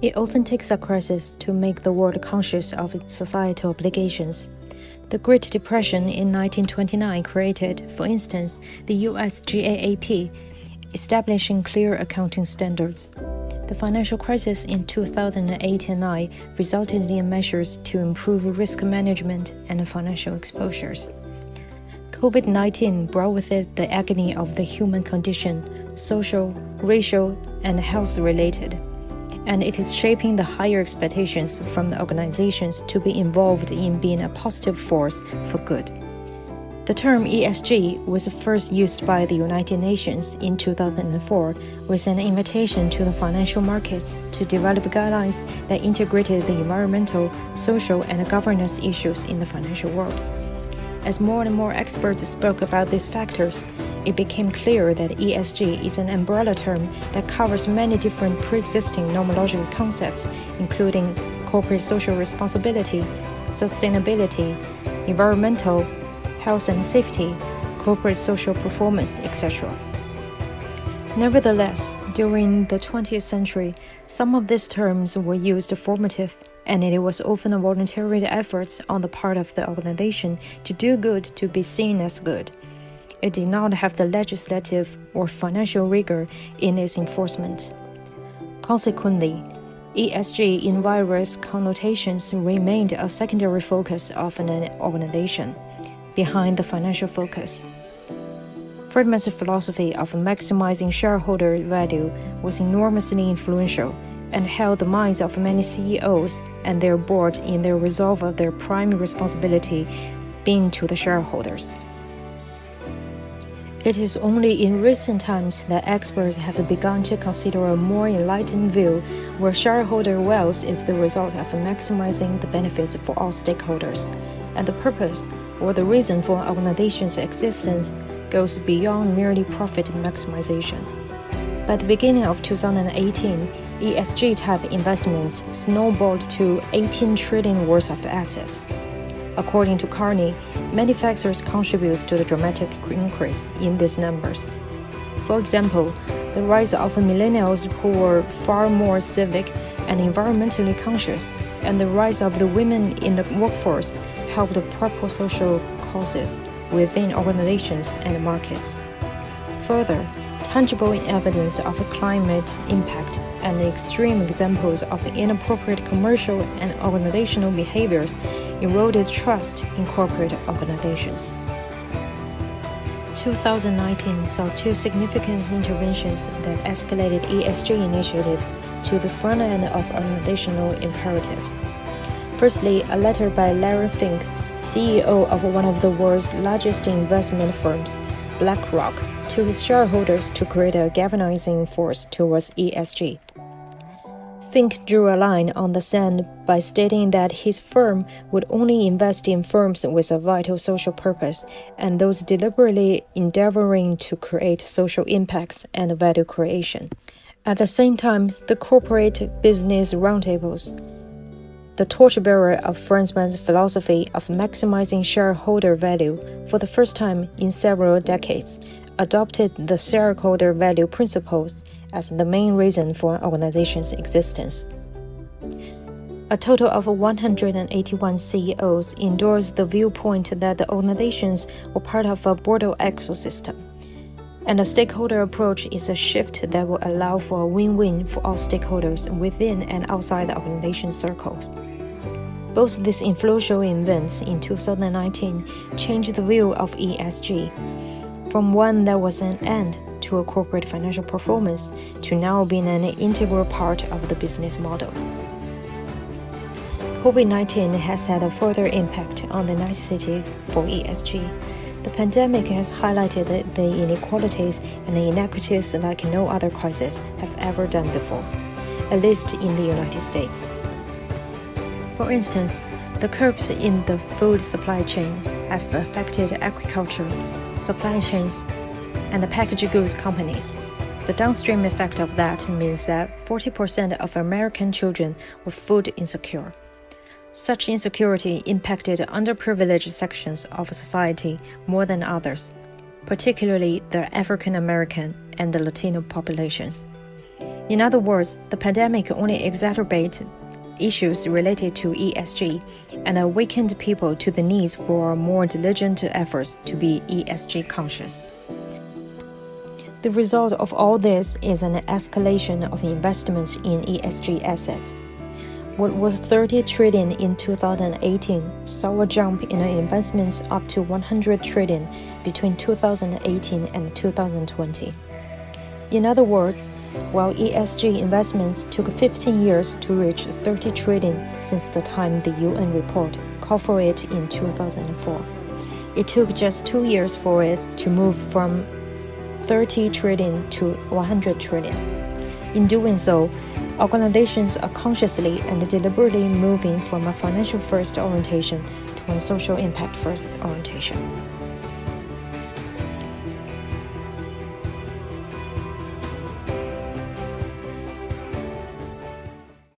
It often takes a crisis to make the world conscious of its societal obligations. The Great Depression in 1929 created, for instance, the US GAAP, establishing clear accounting standards. The financial crisis in 2008 and 9 resulted in measures to improve risk management and financial exposures. COVID-19 brought with it the agony of the human condition, social, racial, and health-related, and it is shaping the higher expectations from the organizations to be involved in being a positive force for good. The term ESG was first used by the United Nations in 2004 with an invitation to the financial markets to develop guidelines that integrated the environmental, social, and governance issues in the financial world. As more and more experts spoke about these factors, it became clear that ESG is an umbrella term that covers many different pre-existing nomological concepts, including corporate social responsibility, sustainability, environmental, health and safety, corporate social performance, etc. Nevertheless, during the 20th century, some of these terms were used formative, and it was often a voluntary effort on the part of the organization to do good to be seen as good. It did not have the legislative or financial rigor in its enforcement. Consequently, ESG in various connotations remained a secondary focus of an organization, behind the financial focus. Friedman's philosophy of maximizing shareholder value was enormously influential and held the minds of many CEOs and their board in their resolve of their prime responsibility being to the shareholders. It is only in recent times that experts have begun to consider a more enlightened view where shareholder wealth is the result of maximizing the benefits for all stakeholders, and the purpose or the reason for an organization's existence goes beyond merely profit maximization. By the beginning of 2018, ESG-type investments snowballed to 18 trillion worth of assets. According to Carney, many factors contribute to the dramatic increase in these numbers. For example, the rise of millennials who were far more civic and environmentally conscious, and the rise of the women in the workforce helped propel social causes within organizations and markets. Further, tangible evidence of climate impact and extreme examples of inappropriate commercial and organizational behaviors eroded trust in corporate organizations. 2019 saw two significant interventions that escalated ESG initiatives to the front end of organizational imperatives. Firstly, a letter by Larry Fink, CEO of one of the world's largest investment firms, BlackRock, to his shareholders to create a galvanizing force towards ESG. Fink drew a line on the sand by stating that his firm would only invest in firms with a vital social purpose and those deliberately endeavoring to create social impacts and value creation. At the same time, the corporate business roundtables, the torchbearer of Friedman's philosophy of maximizing shareholder value for the first time in several decades, adopted the shareholder value principles as the main reason for an organization's existence. A total of 181 CEOs endorsed the viewpoint that the organizations were part of a broader ecosystem, and a stakeholder approach is a shift that will allow for a win-win for all stakeholders within and outside the organization circles. Both these influential events in 2019 changed the view of ESG, from one that was an end to a corporate financial performance to now being an integral part of the business model. COVID-19 has had a further impact on the necessity for ESG. The pandemic has highlighted the inequalities and the inequities like no other crisis have ever done before, at least in the United States. For instance, the curbs in the food supply chain have affected agriculture, supply chains, and the packaged goods companies. The downstream effect of that means that 40% of American children were food insecure. Such insecurity impacted underprivileged sections of society more than others, particularly the African American and the Latino populations. In other words, the pandemic only exacerbated issues related to ESG and awakened people to the needs for more diligent efforts to be ESG conscious. The result of all this is an escalation of investments in ESG assets. What was 30 trillion in 2018 saw a jump in investments up to 100 trillion between 2018 and 2020. In other words, while ESG investments took 15 years to reach 30 trillion since the time the UN report called for it in 2004, it took just 2 years for it to move from 30 trillion to 100 trillion. In doing so, organizations are consciously and deliberately moving from a financial first orientation to a social impact first orientation.